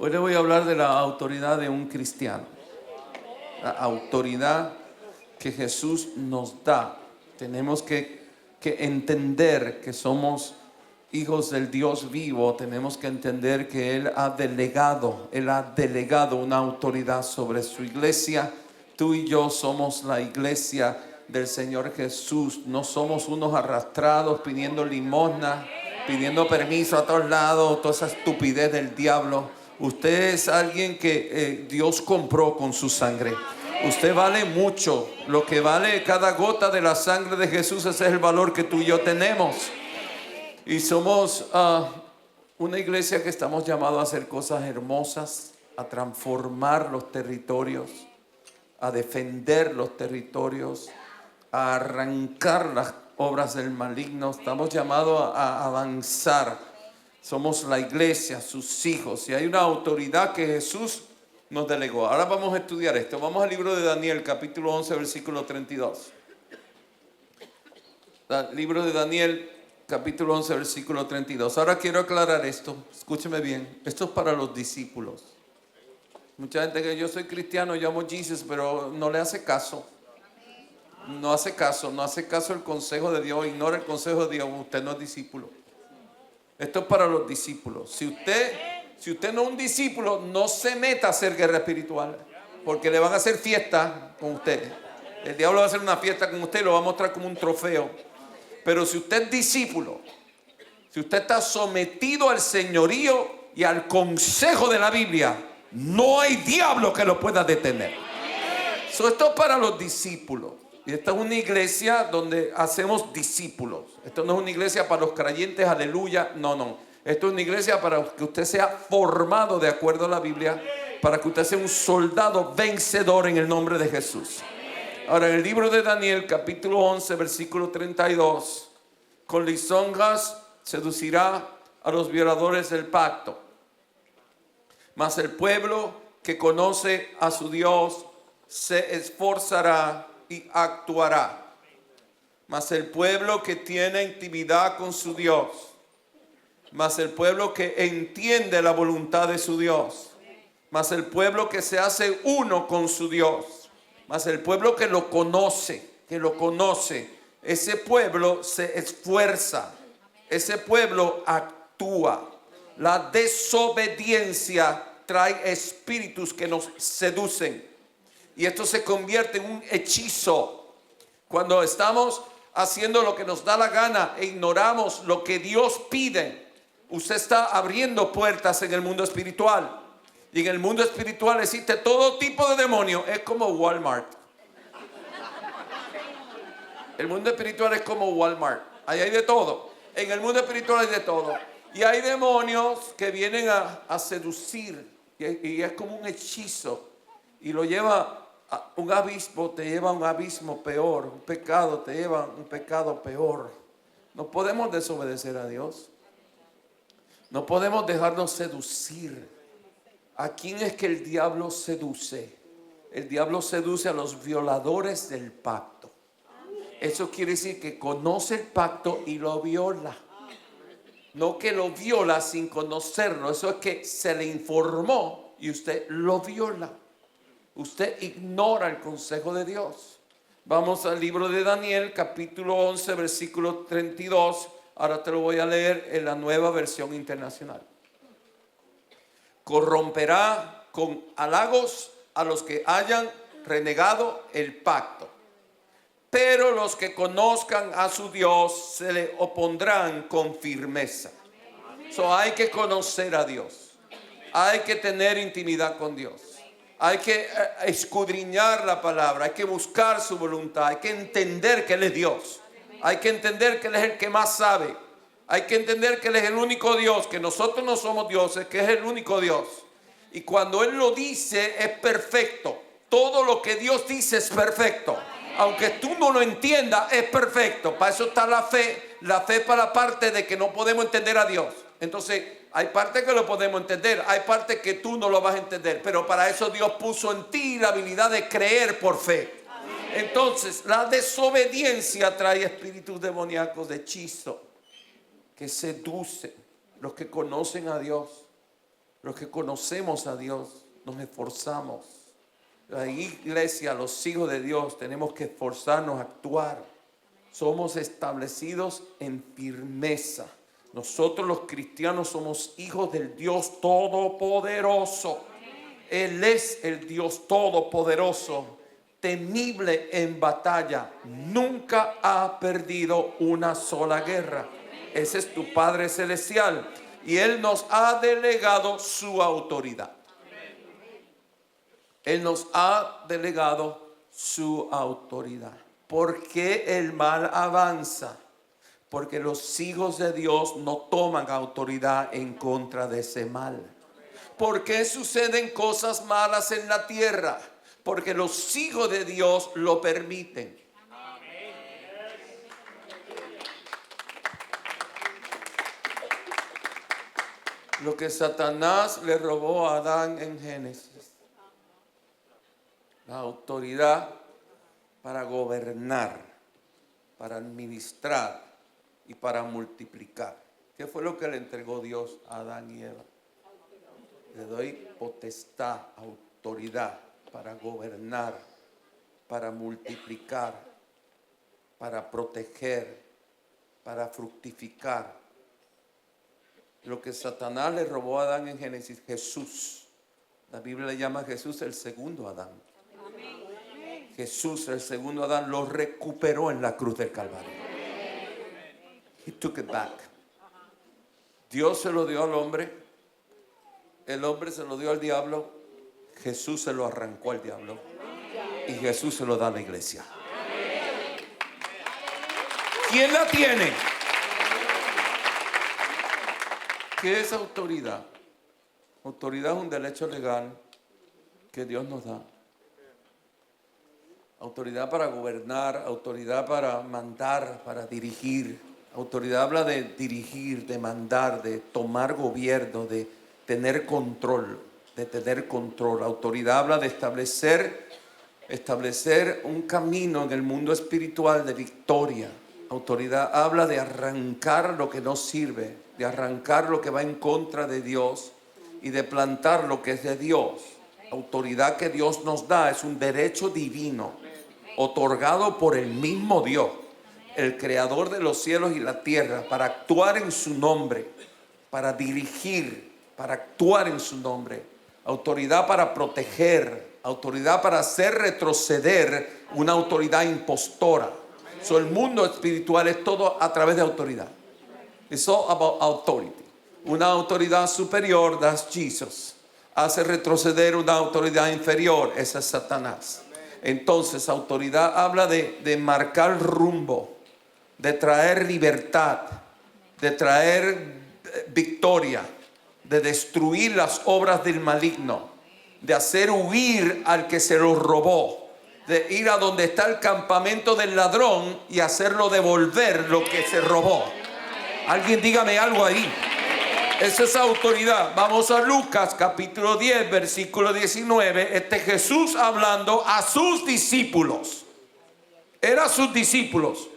Hoy le voy a hablar de la autoridad de un cristiano. La autoridad que Jesús nos da. Tenemos que entender que somos hijos del Dios vivo. Tenemos que entender que Él ha delegado una autoridad sobre su iglesia. Tú y yo somos la iglesia del Señor Jesús. No somos unos arrastrados pidiendo limosna, pidiendo permiso a todos lados, toda esa estupidez del diablo. Usted es alguien que Dios compró con su sangre. Usted vale mucho. Lo que vale cada gota de la sangre de Jesús, ese es el valor que tú y yo tenemos. Y somos una iglesia que estamos llamados a hacer cosas hermosas, a transformar los territorios, a defender los territorios, a arrancar las obras del maligno. Estamos llamados a avanzar. Somos la iglesia, sus hijos, y hay una autoridad que Jesús nos delegó. Ahora vamos a estudiar esto. Vamos al libro de Daniel, capítulo 11, versículo 32. Libro de Daniel, capítulo 11, versículo 32. Ahora quiero aclarar esto. Escúcheme bien. Esto es para los discípulos. Mucha gente que yo soy cristiano, yo amo Jesus, pero no le hace caso. No hace caso el consejo de Dios, ignora el consejo de Dios. Usted no es discípulo. Esto es para los discípulos. Si usted no es un discípulo, no se meta a hacer guerra espiritual, porque le van a hacer fiesta con usted. El diablo va a hacer una fiesta con usted y lo va a mostrar como un trofeo. Pero si usted es discípulo, si usted está sometido al señorío y al consejo de la Biblia, no hay diablo que lo pueda detener. Esto es para los discípulos. Y esta es una iglesia donde hacemos discípulos. Esto no es una iglesia para los creyentes, aleluya. No. Esto es una iglesia para que usted sea formado de acuerdo a la Biblia, para que usted sea un soldado vencedor en el nombre de Jesús. Ahora, en el libro de Daniel, capítulo 11, versículo 32, con lisonjas seducirá a los violadores del pacto. Mas el pueblo que conoce a su Dios se esforzará y actuará. Mas el pueblo que tiene intimidad con su Dios, mas el pueblo que entiende la voluntad de su Dios, mas el pueblo que se hace uno con su Dios, mas el pueblo que lo conoce, ese pueblo se esfuerza, ese pueblo actúa. La desobediencia trae espíritus que nos seducen. Y esto se convierte en un hechizo. Cuando estamos haciendo lo que nos da la gana e ignoramos lo que Dios pide, usted está abriendo puertas en el mundo espiritual. Y en el mundo espiritual existe todo tipo de demonios. Es como Walmart. El mundo espiritual es como Walmart. Ahí hay de todo. En el mundo espiritual hay de todo. Y hay demonios que vienen a seducir. Y es como un hechizo. Y lo lleva a un abismo, te lleva a un abismo peor. Un pecado te lleva a un pecado peor. No podemos desobedecer a Dios. No podemos dejarnos seducir. ¿A quién es que el diablo seduce? El diablo seduce a los violadores del pacto. Eso quiere decir que conoce el pacto y lo viola. No que lo viola sin conocerlo. Eso es que se le informó y usted lo viola. Usted ignora el consejo de Dios. Vamos al libro de Daniel, capítulo 11, versículo 32. Ahora te lo voy a leer en la Nueva Versión Internacional. Corromperá con halagos a los que hayan renegado el pacto, pero los que conozcan a su Dios se le opondrán con firmeza. Hay que conocer a Dios. Hay que tener intimidad con Dios. Hay que escudriñar la palabra. Hay que buscar su voluntad. Hay que entender que Él es Dios. Hay que entender que Él es el que más sabe. Hay que entender que Él es el único Dios, que nosotros no somos dioses, que es el único Dios. Y cuando Él lo dice es perfecto. Todo lo que Dios dice es perfecto. Aunque tú no lo entiendas, es perfecto. Para eso está la fe. La fe para la parte de que no podemos entender a Dios. Entonces, hay parte que lo podemos entender. Hay parte que tú no lo vas a entender. Pero para eso Dios puso en ti la habilidad de creer por fe. Entonces, la desobediencia trae espíritus demoníacos de hechizo que seducen los que conocen a Dios. Los que conocemos a Dios nos esforzamos. La iglesia, los hijos de Dios, tenemos que esforzarnos a actuar. Somos establecidos en firmeza. Nosotros los cristianos somos hijos del Dios Todopoderoso. Él es el Dios Todopoderoso, temible en batalla. Nunca ha perdido una sola guerra. Ese es tu Padre Celestial. Y Él nos ha delegado su autoridad. Él nos ha delegado su autoridad. ¿Por qué el mal avanza? Porque los hijos de Dios no toman autoridad en contra de ese mal. ¿Por qué suceden cosas malas en la tierra? Porque los hijos de Dios lo permiten. Lo que Satanás le robó a Adán en Génesis. La autoridad para gobernar, para administrar y para multiplicar. ¿Qué fue lo que le entregó Dios a Adán y Eva? Le doy potestad, autoridad para gobernar, para multiplicar, para proteger, para fructificar. Lo que Satanás le robó a Adán en Génesis, Jesús. La Biblia le llama a Jesús el segundo Adán. Jesús, el segundo Adán, lo recuperó en la cruz del Calvario. He took it back. Dios se lo dio al hombre. El hombre se lo dio al diablo. Jesús se lo arrancó al diablo. Y Jesús se lo da a la iglesia. ¿Quién la tiene? ¿Qué es autoridad? Autoridad es un derecho legal que Dios nos da. Autoridad para gobernar, autoridad para mandar, para dirigir. Autoridad habla de dirigir, de mandar, de tomar gobierno, de tener control, de tener control. Autoridad habla de establecer un camino en el mundo espiritual de victoria. Autoridad habla de arrancar lo que no sirve, de arrancar lo que va en contra de Dios y de plantar lo que es de Dios. Autoridad que Dios nos da es un derecho divino otorgado por el mismo Dios, el creador de los cielos y la tierra, para actuar en su nombre, para dirigir, para actuar en su nombre. Autoridad para proteger, autoridad para hacer retroceder una autoridad impostora. So, el mundo espiritual es todo a través de autoridad. It's all about authority. Una autoridad superior, that's Jesus. Hace retroceder una autoridad inferior, esa es Satanás. Entonces, autoridad habla de marcar rumbo, de traer libertad, de traer victoria, de destruir las obras del maligno, de hacer huir al que se lo robó, de ir a donde está el campamento del ladrón y hacerlo devolver lo que se robó. Alguien dígame algo ahí. Esa es autoridad. Vamos a Lucas capítulo 10 versículo 19. Jesús hablando a sus discípulos. Eran sus discípulos.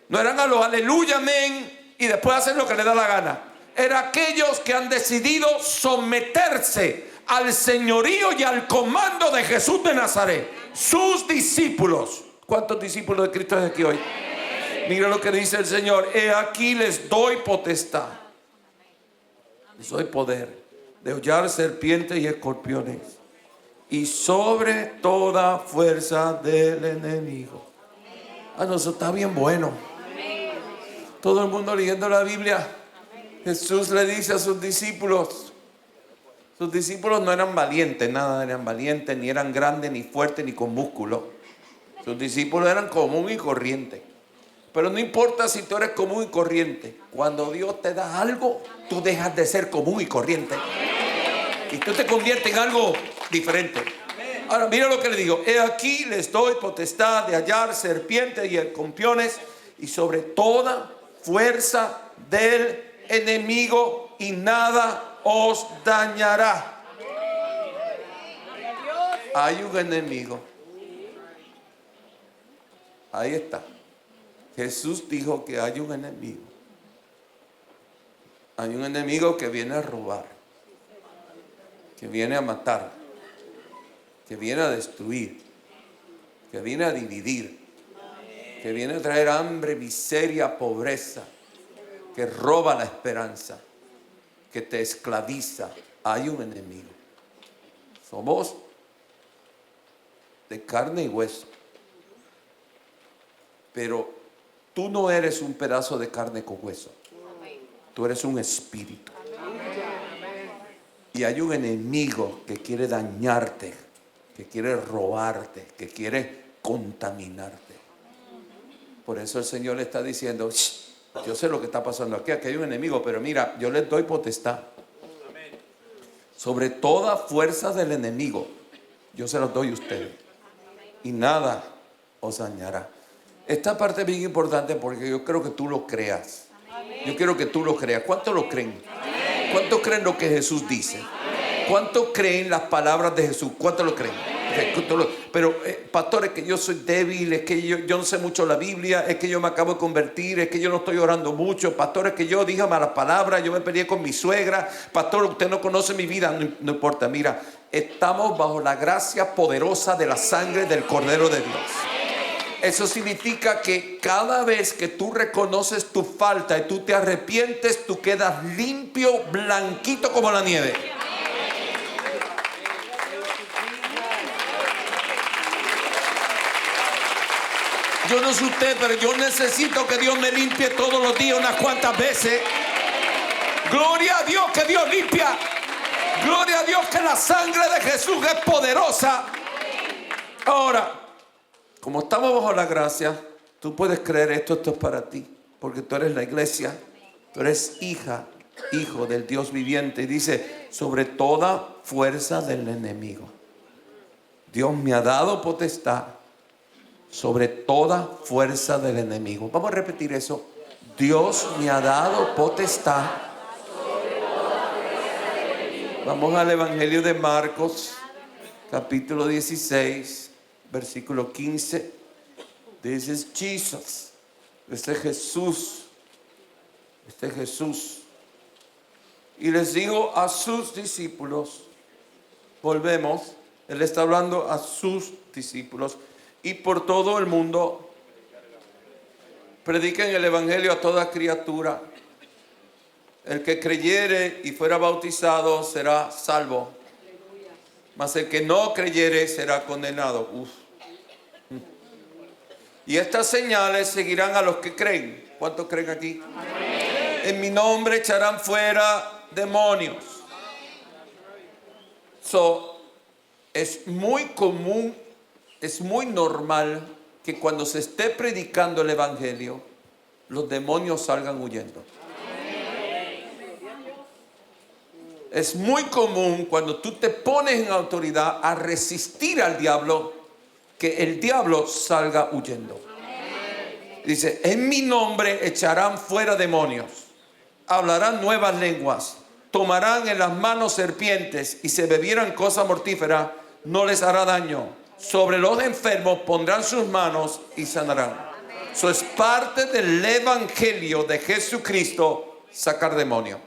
No eran a los aleluya, amén, y después hacen lo que les da la gana. Eran aquellos que han decidido someterse al señorío y al comando de Jesús de Nazaret. Sus discípulos. ¿Cuántos discípulos de Cristo hay aquí hoy? Mira lo que dice el Señor. He aquí les doy potestad. Les doy poder de hollar serpientes y escorpiones y sobre toda fuerza del enemigo. Eso está bien bueno. Todo el mundo leyendo la Biblia. Jesús le dice a sus discípulos no eran valientes, nada eran valientes, ni eran grandes, ni fuertes, ni con músculo. Sus discípulos eran común y corriente. Pero no importa si tú eres común y corriente. Cuando Dios te da algo, tú dejas de ser común y corriente. Y tú te conviertes en algo diferente. Ahora, mira lo que le digo. He aquí les doy potestad de hallar serpientes y escorpiones y sobre toda fuerza del enemigo y nada os dañará. Hay un enemigo. Ahí está. Jesús dijo que hay un enemigo. Hay un enemigo que viene a robar, que viene a matar, que viene a destruir, que viene a dividir, que viene a traer hambre, miseria, pobreza, que roba la esperanza, que te esclaviza. Hay un enemigo. Somos de carne y hueso. Pero tú no eres un pedazo de carne con hueso. Tú eres un espíritu. Y hay un enemigo que quiere dañarte, que quiere robarte, que quiere contaminarte. Por eso el Señor le está diciendo, yo sé lo que está pasando aquí hay un enemigo, pero mira, yo les doy potestad sobre toda fuerza del enemigo. Yo se los doy a ustedes y nada os dañará. Esta parte es bien importante porque yo creo que tú lo creas. Yo quiero que tú lo creas. ¿Cuántos lo creen? ¿Cuántos creen lo que Jesús dice? ¿Cuántos creen las palabras de Jesús? ¿Cuántos lo creen? Pero pastor, es que yo soy débil, es que yo no sé mucho la Biblia, es que yo me acabo de convertir, es que yo no estoy orando mucho, pastor, es que yo dije malas palabras, yo me peleé con mi suegra, pastor, usted no conoce mi vida. No importa, mira, estamos bajo la gracia poderosa de la sangre del Cordero de Dios. Eso significa que cada vez que tú reconoces tu falta y tú te arrepientes, tú quedas limpio, blanquito como la nieve. Yo no sé usted, pero yo necesito que Dios me limpie todos los días unas cuantas veces. Gloria a Dios que Dios limpia. Gloria a Dios que la sangre de Jesús es poderosa. Ahora, como estamos bajo la gracia, tú puedes creer esto es para ti, porque tú eres la iglesia, tú eres hija, hijo del Dios viviente. Y dice, sobre toda fuerza del enemigo, Dios me ha dado potestad sobre toda fuerza del enemigo. Vamos a repetir eso. Dios me ha dado potestad. Vamos al Evangelio de Marcos, capítulo 16, versículo 15. This is Jesus. Este es Jesús. Este es Jesús. Y les digo a sus discípulos, volvemos, Él está hablando a sus discípulos, y por todo el mundo prediquen el evangelio a toda criatura. El que creyere y fuera bautizado será salvo, mas el que no creyere será condenado. Y estas señales seguirán a los que creen. ¿Cuántos creen aquí? Amén. En mi nombre echarán fuera demonios. Es muy común, es muy normal que cuando se esté predicando el evangelio, los demonios salgan huyendo. Es muy común cuando tú te pones en autoridad a resistir al diablo, que el diablo salga huyendo. Dice, en mi nombre echarán fuera demonios, hablarán nuevas lenguas, tomarán en las manos serpientes, y si bebieran cosa mortífera no les hará daño. Sobre los enfermos pondrán sus manos y sanarán. Eso es parte del evangelio de Jesucristo, sacar demonios.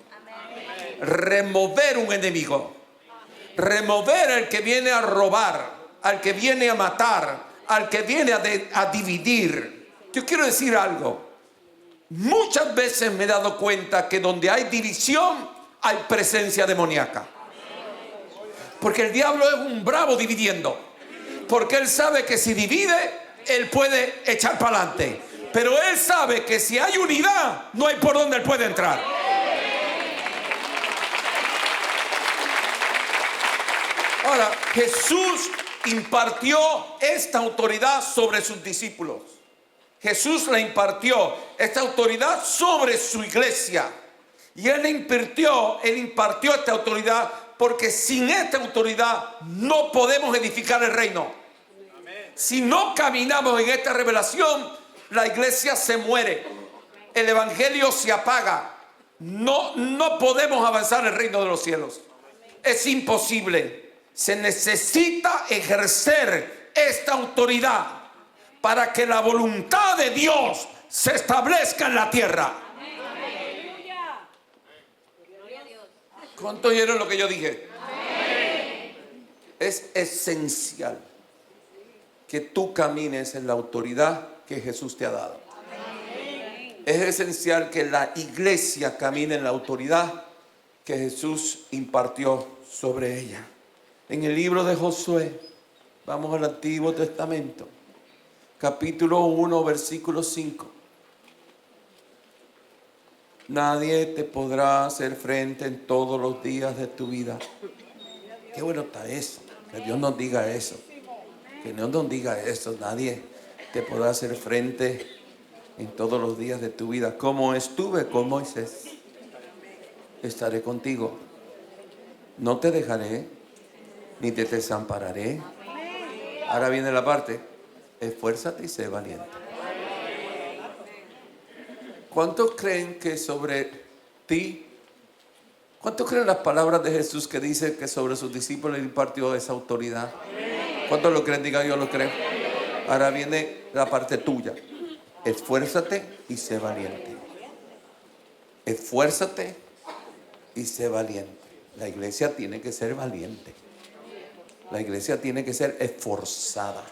Remover un enemigo, remover al que viene a robar, al que viene a matar, al que viene a dividir. Yo quiero decir algo. Muchas veces me he dado cuenta que donde hay división hay presencia demoníaca, porque el diablo es un bravo dividiendo, porque él sabe que si divide él puede echar para adelante, pero él sabe que si hay unidad no hay por donde él puede entrar. Ahora, Jesús impartió esta autoridad sobre sus discípulos. Jesús le impartió esta autoridad sobre su iglesia. Y Él impartió esta autoridad porque sin esta autoridad no podemos edificar el reino. Si no caminamos en esta revelación, la iglesia se muere. El evangelio se apaga. No podemos avanzar el reino de los cielos. Es imposible. Se necesita ejercer esta autoridad para que la voluntad de Dios se establezca en la tierra. ¿Cuántos oyeron lo que yo dije? Es esencial que tú camines en la autoridad que Jesús te ha dado. Es esencial que la iglesia camine en la autoridad que Jesús impartió sobre ella. En el libro de Josué, vamos al Antiguo Testamento, capítulo 1, versículo 5. Nadie te podrá hacer frente en todos los días de tu vida. Qué bueno está eso. Que Dios nos diga eso. Que Dios nos diga eso. Nadie te podrá hacer frente en todos los días de tu vida. Como estuve con Moisés, estaré contigo. No te dejaré, ni te desampararé. Ahora viene la parte. Esfuérzate y sé valiente. ¿Cuántos creen que sobre ti? ¿Cuántos creen las palabras de Jesús que dice que sobre sus discípulos le impartió esa autoridad? ¿Cuántos lo creen? Digan, yo lo creo. Ahora viene la parte tuya. Esfuérzate y sé valiente. Esfuérzate y sé valiente. La iglesia tiene que ser valiente. La iglesia tiene que ser esforzada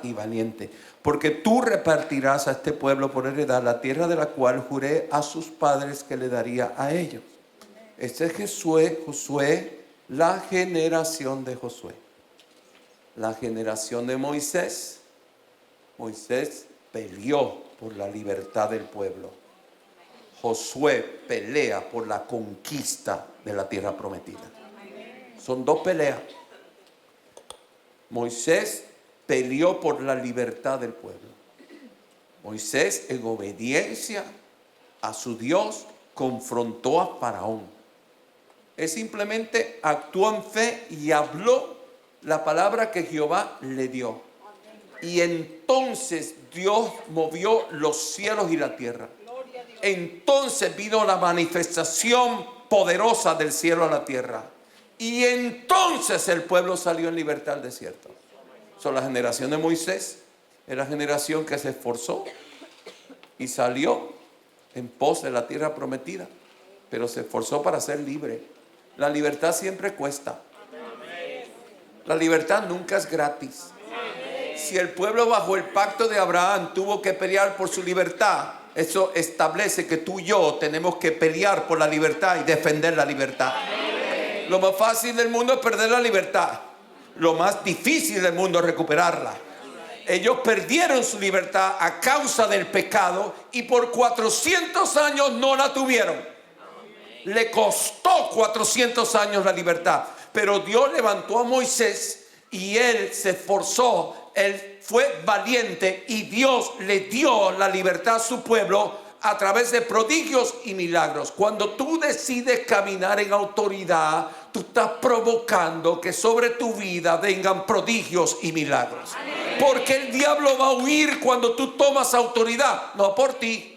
y valiente, porque tú repartirás a este pueblo por heredad la tierra de la cual juré a sus padres que le daría a ellos. Este es Josué, la generación de Josué. La generación de Moisés. Moisés peleó por la libertad del pueblo. Josué pelea por la conquista de la tierra prometida. Son dos peleas. Moisés peleó por la libertad del pueblo. Moisés, en obediencia a su Dios, confrontó a Faraón. Él simplemente actuó en fe y habló la palabra que Jehová le dio. Y entonces Dios movió los cielos y la tierra. Entonces vino la manifestación poderosa del cielo a la tierra. Y entonces el pueblo salió en libertad al desierto. La generación de Moisés era la generación que se esforzó y salió en pos de la tierra prometida, pero se esforzó para ser libre. La libertad siempre cuesta. La libertad nunca es gratis. Si el pueblo bajo el pacto de Abraham tuvo que pelear por su libertad, eso establece que tú y yo tenemos que pelear por la libertad y defender la libertad. Lo más fácil del mundo es perder la libertad. Lo más difícil del mundo es recuperarla. Ellos perdieron su libertad a causa del pecado y por 400 años no la tuvieron. Le costó 400 años la libertad. Pero Dios levantó a Moisés y él se esforzó. Él fue valiente y Dios le dio la libertad a su pueblo a través de prodigios y milagros. Cuando tú decides caminar en autoridad, tú estás provocando que sobre tu vida vengan prodigios y milagros. Porque el diablo va a huir cuando tú tomas autoridad, no por ti.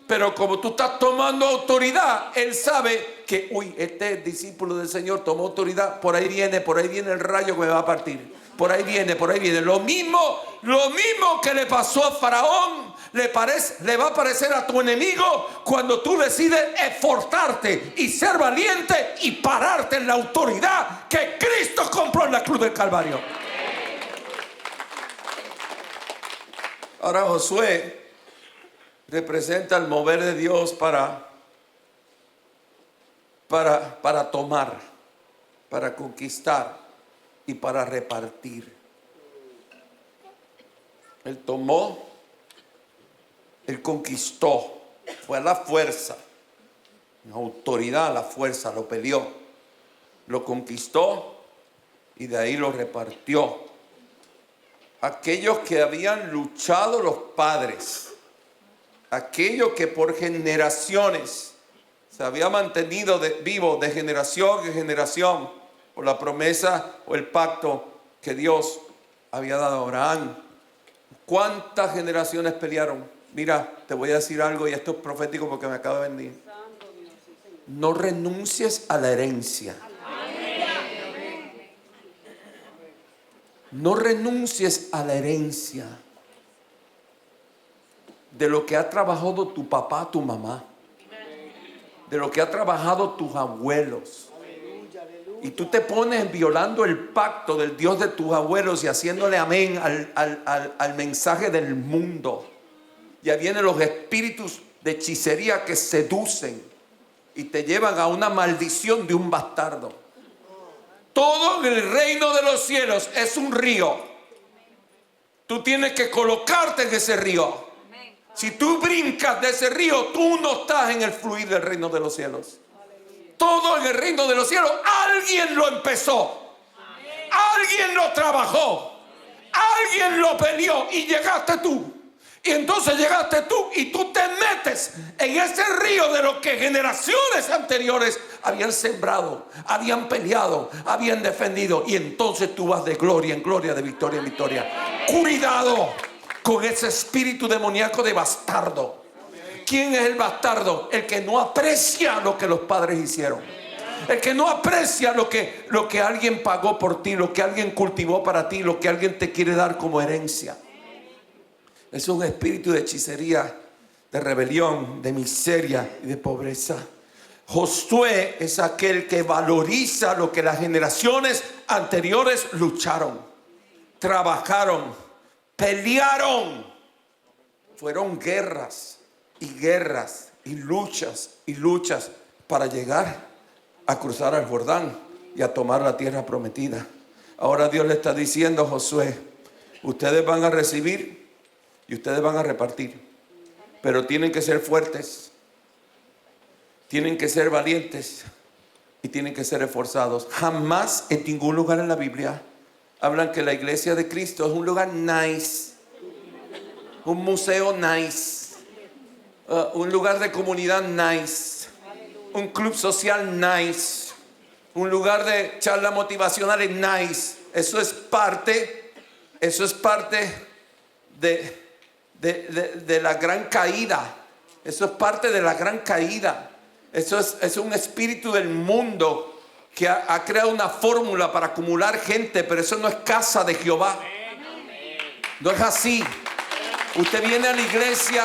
Pero como tú estás tomando autoridad, él sabe que, este discípulo del Señor tomó autoridad, por ahí viene el rayo que me va a partir. Por ahí viene. Lo mismo que le pasó a Faraón, le va a parecer a tu enemigo cuando tú decides esforzarte y ser valiente y pararte en la autoridad que Cristo compró en la cruz del Calvario. Ahora Josué representa el mover de Dios para tomar, para conquistar y para repartir. Él tomó, él conquistó, fue a la fuerza, la autoridad, la fuerza, lo peleó, lo conquistó y de ahí lo repartió. Aquellos que habían luchado los padres, aquellos que por generaciones se había mantenido vivo de generación en generación por la promesa o el pacto que Dios había dado a Abraham. ¿Cuántas generaciones pelearon? Mira, te voy a decir algo y esto es profético porque me acabo de venir. No renuncies a la herencia. No renuncies a la herencia de lo que ha trabajado tu papá, tu mamá, de lo que ha trabajado tus abuelos. Y tú te pones violando el pacto del Dios de tus abuelos y haciéndole amén al mensaje del mundo. Ya vienen los espíritus de hechicería que seducen y te llevan a una maldición de un bastardo. Todo en el reino de los cielos es un río. Tú tienes que colocarte en ese río. Si tú brincas de ese río, tú no estás en el fluir del reino de los cielos. Todo en el reino de los cielos, alguien lo empezó. Alguien lo trabajó. Alguien lo peleó y llegaste tú. Y entonces llegaste tú y tú te metes en ese río de lo que generaciones anteriores habían sembrado, habían peleado, habían defendido. Y entonces tú vas de gloria en gloria, de victoria en victoria. Cuidado con ese espíritu demoníaco de bastardo. ¿Quién es el bastardo? El que no aprecia lo que los padres hicieron. El que no aprecia lo que alguien pagó por ti, lo que alguien cultivó para ti, lo que alguien te quiere dar como herencia. Es un espíritu de hechicería, de rebelión, de miseria y de pobreza. Josué es aquel que valoriza lo que las generaciones anteriores lucharon, trabajaron, pelearon. Fueron guerras y guerras y luchas para llegar a cruzar al Jordán y a tomar la tierra prometida. Ahora Dios le está diciendo a Josué: ustedes van a recibir y ustedes van a repartir, pero tienen que ser fuertes, tienen que ser valientes y tienen que ser esforzados. Jamás en ningún lugar en la Biblia hablan que la iglesia de Cristo es un lugar nice, un museo nice, un lugar de comunidad nice, un club social nice, un lugar de charlas motivacionales nice. Eso es parte de la gran caída. Eso es parte de la gran caída. Eso es un espíritu del mundo que ha creado una fórmula para acumular gente, pero eso no es casa de Jehová. No es así. Usted viene a la iglesia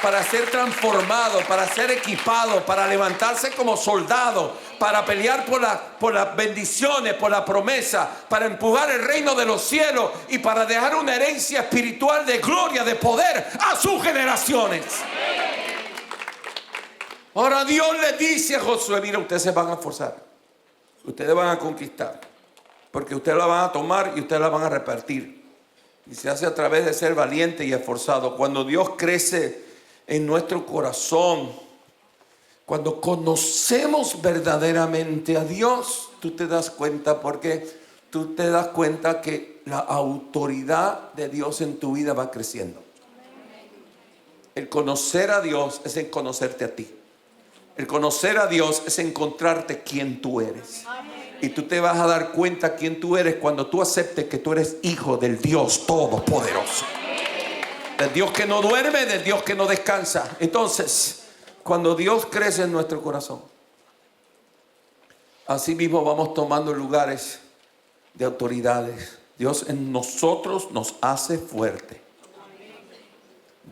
para ser transformado, para ser equipado, para levantarse como soldado, para pelear por las bendiciones, por la promesa, para empujar el reino de los cielos y para dejar una herencia espiritual de gloria, de poder a sus generaciones. Ahora Dios le dice a Josué: mira, ustedes se van a esforzar, ustedes van a conquistar, porque ustedes la van a tomar y ustedes la van a repartir. Y se hace a través de ser valiente y esforzado. Cuando Dios crece en nuestro corazón, cuando conocemos verdaderamente a Dios, tú te das cuenta, porque tú te das cuenta que la autoridad de Dios en tu vida va creciendo. El conocer a Dios es en conocerte a ti. El conocer a Dios es encontrarte quién tú eres. Y tú te vas a dar cuenta quién tú eres cuando tú aceptes que tú eres hijo del Dios Todopoderoso, del Dios que no duerme, del Dios que no descansa. Entonces, cuando Dios crece en nuestro corazón, así mismo vamos tomando lugares de autoridades. Dios en nosotros nos hace fuerte.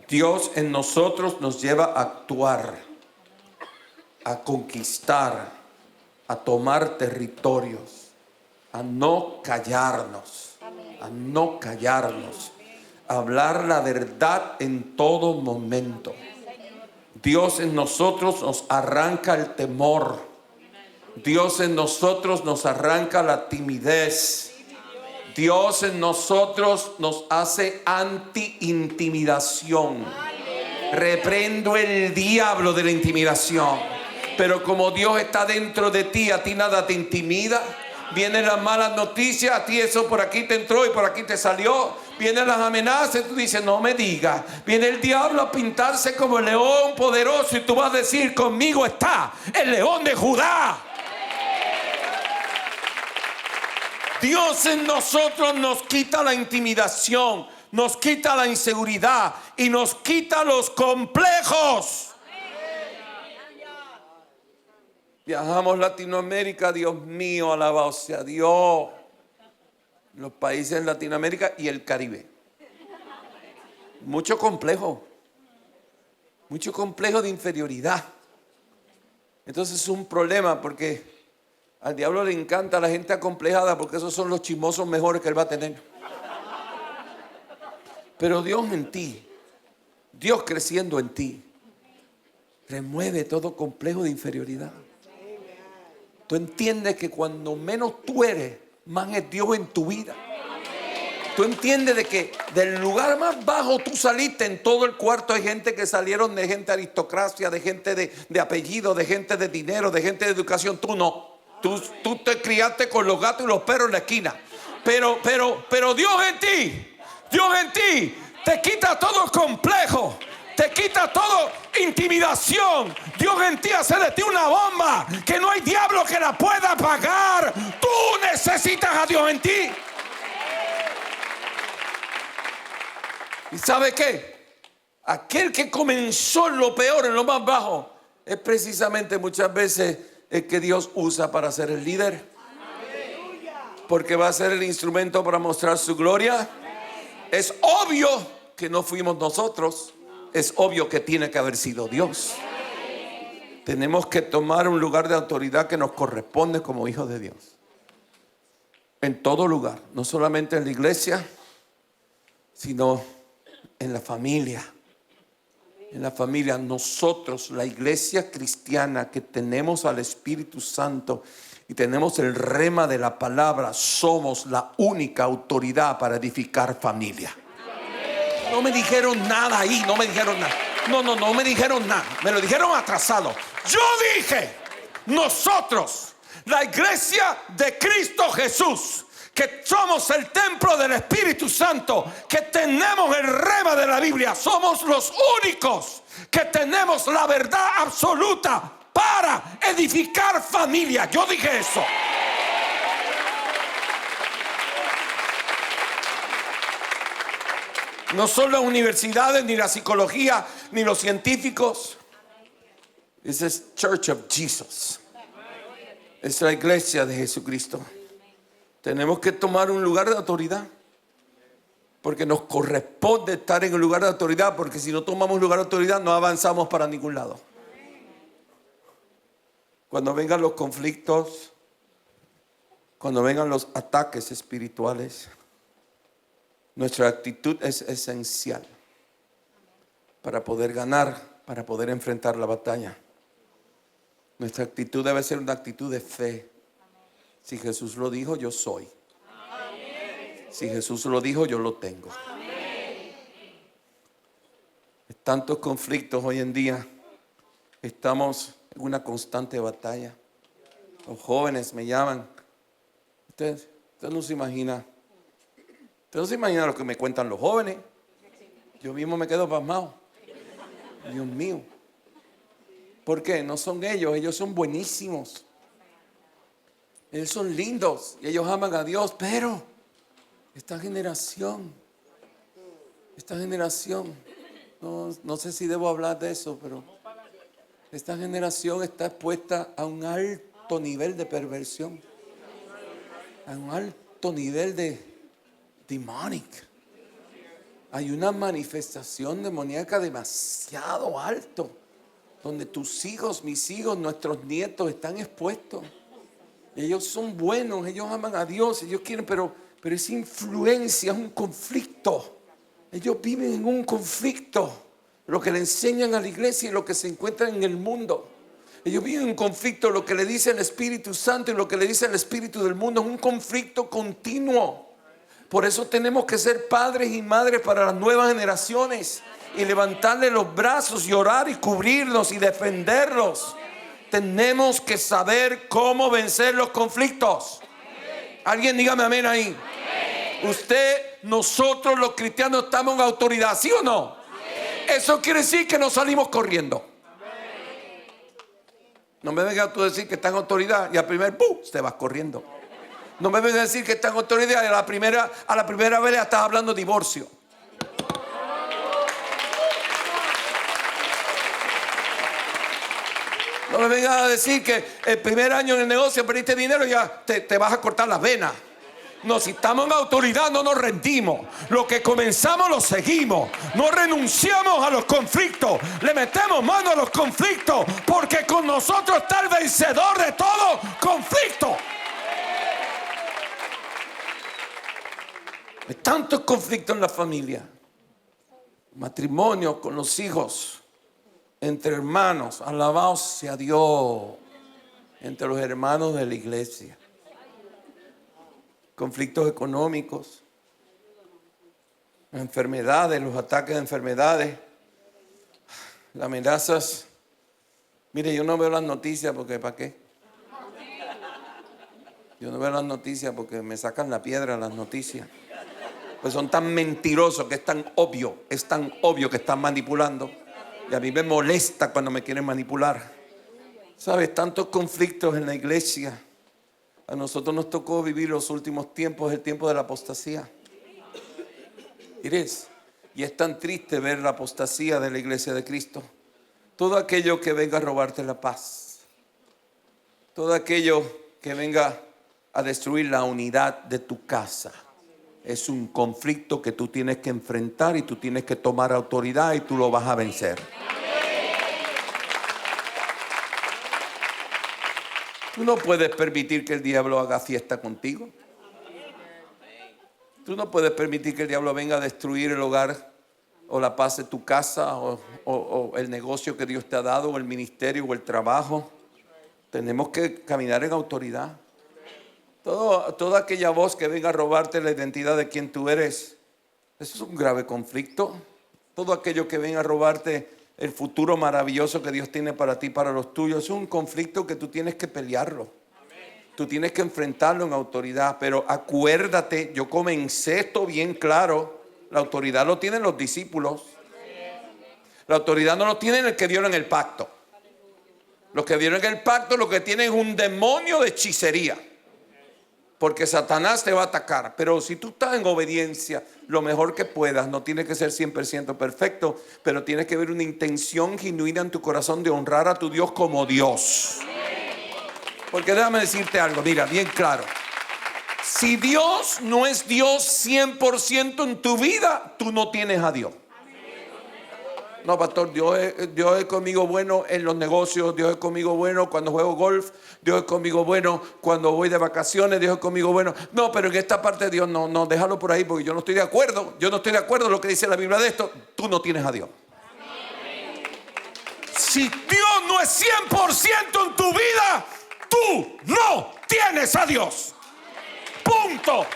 Dios en nosotros nos lleva a actuar, a conquistar, a tomar territorios, a no callarnos, a hablar la verdad en todo momento. Dios en nosotros nos arranca el temor. Dios en nosotros nos arranca la timidez. Dios en nosotros nos hace anti-intimidación. Reprendo el diablo de la intimidación. Pero como Dios está dentro de ti, a ti nada te intimida. Vienen las malas noticias, a ti eso por aquí te entró y por aquí te salió. Vienen las amenazas y tú dices: no me digas. Viene el diablo a pintarse como el león poderoso y tú vas a decir: conmigo está el león de Judá. Dios en nosotros nos quita la intimidación, nos quita la inseguridad y nos quita los complejos. Viajamos a Latinoamérica, Dios mío, alabado sea Dios. Los países en Latinoamérica y el Caribe. Mucho complejo de inferioridad. Entonces es un problema porque Al diablo le encanta la gente acomplejada porque esos son los chismosos mejores que él va a tener. Pero Dios en ti, Dios creciendo en ti, remueve todo complejo de inferioridad. Tú entiendes que cuando menos tú eres, más es Dios en tu vida. Tú entiendes de que del lugar más bajo tú saliste. En todo el cuarto hay gente que salieron de gente de aristocracia, de gente de apellido, de gente de dinero, de gente de educación. Tú no. Tú te criaste con los gatos y los perros en la esquina. Pero Dios en ti te quita todo complejo. Te quita todo intimidación. Dios en ti hace de ti una bomba que no hay diablo que la pueda apagar. Tú necesitas a Dios en ti. ¿Y sabe qué? Aquel que comenzó en lo peor, en lo más bajo, es precisamente muchas veces el que Dios usa para ser el líder. Porque va a ser el instrumento para mostrar su gloria. Es obvio que no fuimos nosotros. Es obvio que tiene que haber sido Dios. Tenemos que tomar un lugar de autoridad que nos corresponde como hijos de Dios. En todo lugar, no solamente en la iglesia, sino en la familia. En la familia, nosotros, la iglesia cristiana que tenemos al Espíritu Santo y tenemos el rema de la palabra, somos la única autoridad para edificar familia. No me dijeron nada ahí, no me dijeron nada. No me dijeron nada. Me lo dijeron atrasado. Yo dije, nosotros, la iglesia de Cristo Jesús, que somos el templo del Espíritu Santo, que tenemos el rema de la Biblia, somos los únicos que tenemos la verdad absoluta para edificar familia. Yo dije eso. No son las universidades, ni la psicología, ni los científicos. This is Church of Jesus. Es la iglesia de Jesucristo. Tenemos que tomar un lugar de autoridad. Porque nos corresponde estar en un lugar de autoridad. Porque si no tomamos lugar de autoridad, no avanzamos para ningún lado. Cuando vengan los conflictos, cuando vengan los ataques espirituales, nuestra actitud es esencial para poder ganar, para poder enfrentar la batalla. Nuestra actitud debe ser una actitud de fe. Si Jesús lo dijo, yo soy. Si Jesús lo dijo, yo lo tengo. Tantos conflictos hoy en día. Estamos en una constante batalla. Los jóvenes me llaman. Usted no se imagina. Usted no se imagina lo que me cuentan los jóvenes. Yo mismo me quedo pasmado. Dios mío. ¿Por qué? No son ellos son buenísimos. Ellos son lindos y ellos aman a Dios, pero esta generación, no sé si debo hablar de eso, pero esta generación está expuesta a un alto nivel de perversión, a un alto nivel de demonic. Hay una manifestación demoníaca demasiado alto, donde tus hijos, mis hijos, nuestros nietos están expuestos. Ellos son buenos, ellos aman a Dios, ellos quieren, pero es influencia, es un conflicto. Ellos viven en un conflicto. Lo que le enseñan a la iglesia y lo que se encuentra en el mundo. Ellos viven en un conflicto. Lo que le dice el Espíritu Santo y lo que le dice el Espíritu del mundo es un conflicto continuo. Por eso tenemos que ser padres y madres para las nuevas generaciones y levantarle los brazos y orar y cubrirlos y defenderlos. Tenemos que saber cómo vencer los conflictos. Alguien dígame amén ahí. Nosotros los cristianos estamos en autoridad, ¿sí o no? Eso quiere decir que no salimos corriendo. No me vengas tú a decir que está en autoridad y al primer ¡pum! Te vas corriendo. No me vengas a decir que está en autoridad y a la primera vez ya estás hablando de divorcio. No me vengas a decir que el primer año en el negocio perdiste dinero y ya te vas a cortar las venas. No, si estamos en autoridad no nos rendimos. Lo que comenzamos lo seguimos. No renunciamos a los conflictos. Le metemos mano a los conflictos, porque con nosotros está el vencedor de todo conflicto. Hay tantos conflictos en la familia, matrimonio, con los hijos, entre hermanos, alabado sea Dios, entre los hermanos de la iglesia. Conflictos económicos, enfermedades, los ataques de enfermedades, las amenazas. Mire, yo no veo las noticias porque ¿para qué? Yo no veo las noticias porque me sacan la piedra las noticias. Pues son tan mentirosos que es tan obvio que están manipulando. Y a mí me molesta cuando me quieren manipular. ¿Sabes? Tantos conflictos en la iglesia. A nosotros nos tocó vivir los últimos tiempos, el tiempo de la apostasía. Y es tan triste ver la apostasía de la iglesia de Cristo. Todo aquello que venga a robarte la paz. Todo aquello que venga a destruir la unidad de tu casa. Es un conflicto que tú tienes que enfrentar y tú tienes que tomar autoridad y tú lo vas a vencer. Tú no puedes permitir que el diablo haga fiesta contigo. Tú no puedes permitir que el diablo venga a destruir el hogar o la paz de tu casa o el negocio que Dios te ha dado o el ministerio o el trabajo. Tenemos que caminar en autoridad. Toda aquella voz que venga a robarte la identidad de quien tú eres, eso es un grave conflicto. Todo aquello que venga a robarte el futuro maravilloso que Dios tiene para ti, para los tuyos, es un conflicto que tú tienes que pelearlo. Tú tienes que enfrentarlo en autoridad. Pero acuérdate, yo comencé esto bien claro. La autoridad lo tienen los discípulos. La autoridad no lo tienen el que dieron el pacto. Los que dieron el pacto lo que tienen es un demonio de hechicería. Porque Satanás te va a atacar. Pero si tú estás en obediencia, lo mejor que puedas, no tiene que ser 100% perfecto, pero tienes que ver una intención genuina en tu corazón de honrar a tu Dios como Dios. Porque déjame decirte algo, mira, bien claro. Si Dios no es Dios 100% en tu vida, tú no tienes a Dios. No, pastor, Dios es conmigo bueno en los negocios, Dios es conmigo bueno cuando juego golf, Dios es conmigo bueno cuando voy de vacaciones, Dios es conmigo bueno. No, pero en esta parte de Dios no, déjalo por ahí porque yo no estoy de acuerdo. Yo no estoy de acuerdo con lo que dice la Biblia de esto. Tú no tienes a Dios. Si Dios no es 100% en tu vida, tú no tienes a Dios. Punto.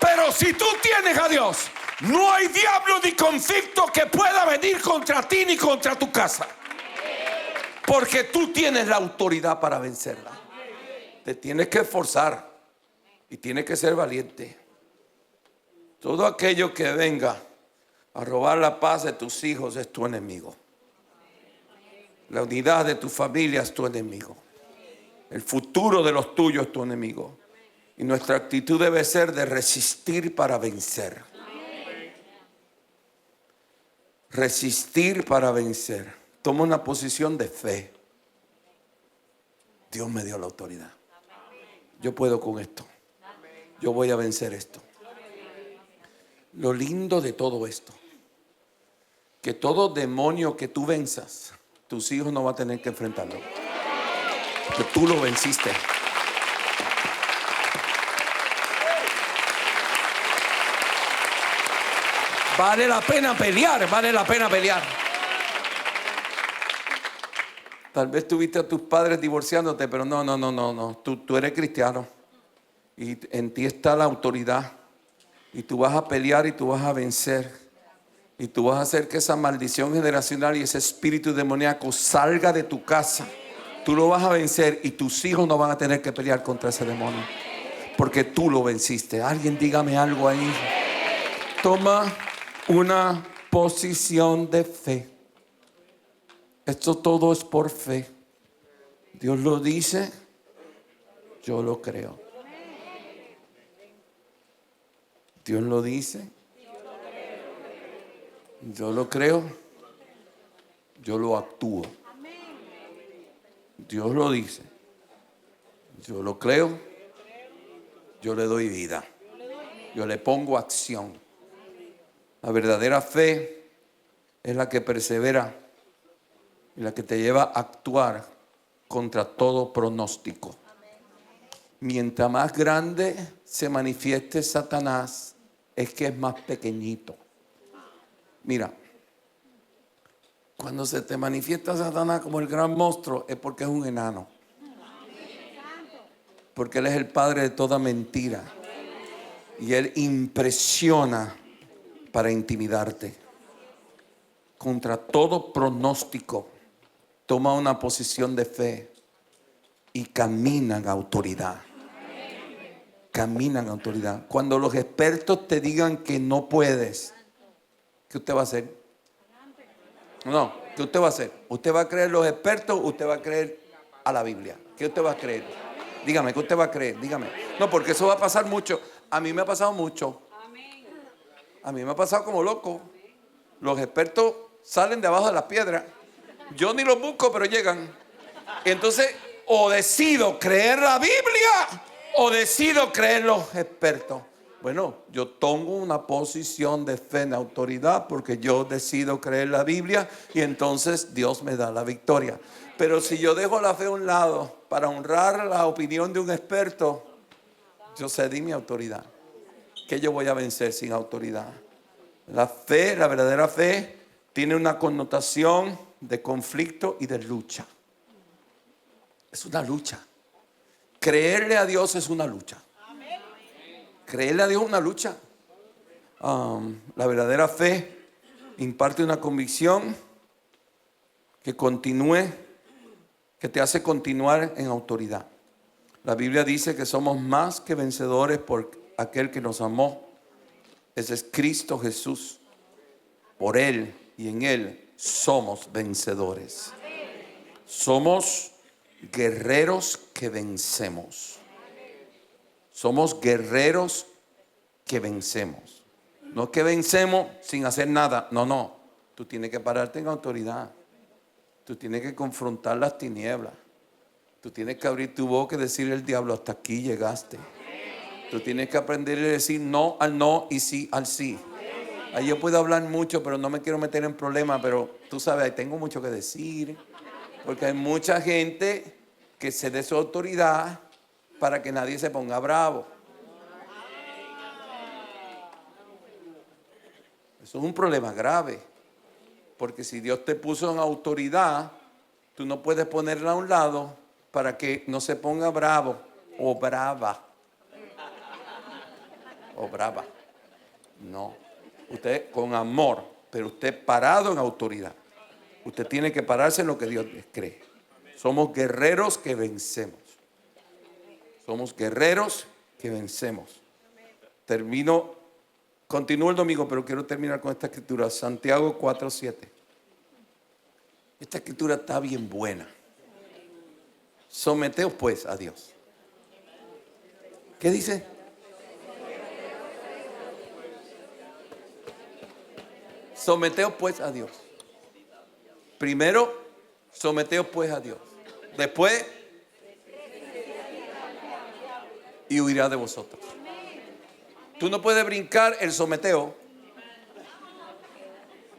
Pero si tú tienes a Dios, no hay diablo ni conflicto que pueda venir contra ti ni contra tu casa. Porque tú tienes la autoridad para vencerla. Te tienes que esforzar y tienes que ser valiente. Todo aquello que venga a robar la paz de tus hijos es tu enemigo. La unidad de tu familia es tu enemigo. El futuro de los tuyos es tu enemigo. Y nuestra actitud debe ser de resistir para vencer. Resistir para vencer. Toma una posición de fe. Dios me dio la autoridad. Yo puedo con esto. Yo voy a vencer esto. Lo lindo de todo esto, que todo demonio que tú venzas, tus hijos no van a tener que enfrentarlo. Que tú lo venciste. Vale la pena pelear, vale la pena pelear. Tal vez tuviste a tus padres divorciándote, pero no. Tú eres cristiano y en ti está la autoridad y tú vas a pelear y tú vas a vencer y tú vas a hacer que esa maldición generacional y ese espíritu demoníaco salga de tu casa. Tú lo vas a vencer y tus hijos no van a tener que pelear contra ese demonio porque tú lo venciste. Alguien dígame algo ahí. Toma una posición de fe. Esto todo es por fe. Dios lo dice, yo lo creo. Dios lo dice, yo lo creo, yo lo actúo. Dios lo dice, yo lo creo, yo le doy vida. Yo le pongo acción. La verdadera fe es la que persevera y la que te lleva a actuar contra todo pronóstico. Mientras más grande se manifieste Satanás, es que es más pequeñito. Mira, cuando se te manifiesta Satanás como el gran monstruo, es porque es un enano. Porque él es el padre de toda mentira. Y él impresiona para intimidarte. Contra todo pronóstico, toma una posición de fe y camina en autoridad. Camina en autoridad. Cuando los expertos te digan que no puedes, ¿qué usted va a hacer? No, ¿qué usted va a hacer? ¿Usted va a creer los expertos o usted va a creer a la Biblia? ¿Qué usted va a creer? Dígame, ¿qué usted va a creer? Dígame. No, porque eso va a pasar mucho. A mí me ha pasado mucho. A mí me ha pasado como loco. Los expertos salen de abajo de las piedras. Yo ni los busco, pero llegan. Entonces, o decido creer la Biblia o decido creer los expertos. Bueno, yo tomo una posición de fe en autoridad porque yo decido creer la Biblia y entonces Dios me da la victoria. Pero si yo dejo la fe a un lado para honrar la opinión de un experto, yo cedí mi autoridad. ¿Qué yo voy a vencer sin autoridad? La fe, la verdadera fe, tiene una connotación de conflicto y de lucha. Es una lucha. Creerle a Dios es una lucha. Creerle a Dios es una lucha. La verdadera fe imparte una convicción que continúe, que te hace continuar en autoridad. La Biblia dice que somos más que vencedores por aquel que nos amó. Ese es Cristo Jesús. Por Él y en Él somos vencedores. Somos guerreros que vencemos. Somos guerreros que vencemos. No es que vencemos sin hacer nada. No. Tú tienes que pararte en autoridad. Tú tienes que confrontar las tinieblas. Tú tienes que abrir tu boca y decirle al diablo, hasta aquí llegaste. Tú tienes que aprender a decir no al no y sí al sí. Ahí yo puedo hablar mucho, pero no me quiero meter en problemas, pero tú sabes, ahí tengo mucho que decir. Porque hay mucha gente que se dé su autoridad para que nadie se ponga bravo. Eso es un problema grave. Porque si Dios te puso en autoridad, tú no puedes ponerla a un lado para que no se ponga bravo o brava. O brava. No. Usted con amor, pero usted parado en autoridad. Usted tiene que pararse en lo que Dios les cree. Somos guerreros que vencemos. Somos guerreros que vencemos. Continúo el domingo, pero quiero terminar con esta escritura. Santiago 4:7. Esta escritura está bien buena. Someteos pues a Dios. ¿Qué dice? Someteos pues a Dios. Primero, someteos pues a Dios. Después, y huirá de vosotros. Tú no puedes brincar el someteo.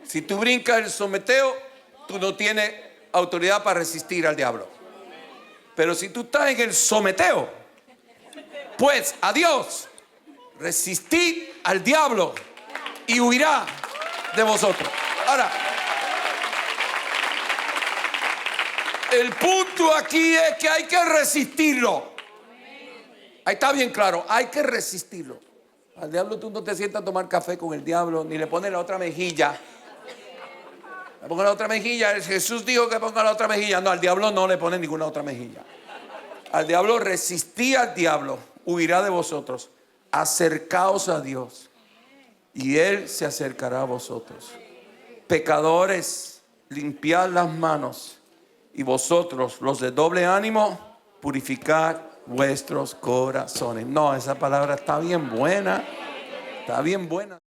Si tú brincas el someteo, tú no tienes autoridad para resistir al diablo. Pero si tú estás en el someteo, pues a Dios, resistid al diablo y huirá de vosotros. Ahora, el punto aquí es que hay que resistirlo. Ahí está bien claro, hay que resistirlo. Al diablo tú no te sientas a tomar café con el diablo, ni le pones la otra mejilla. Le pongo la otra mejilla. Jesús dijo que ponga la otra mejilla. No, al diablo no le pone ninguna otra mejilla. Al diablo, resistí al diablo, huirá de vosotros. Acercaos a Dios y Él se acercará a vosotros. Pecadores, limpiad las manos, y vosotros, los de doble ánimo, purificad vuestros corazones. No, esa palabra está bien buena. Está bien buena.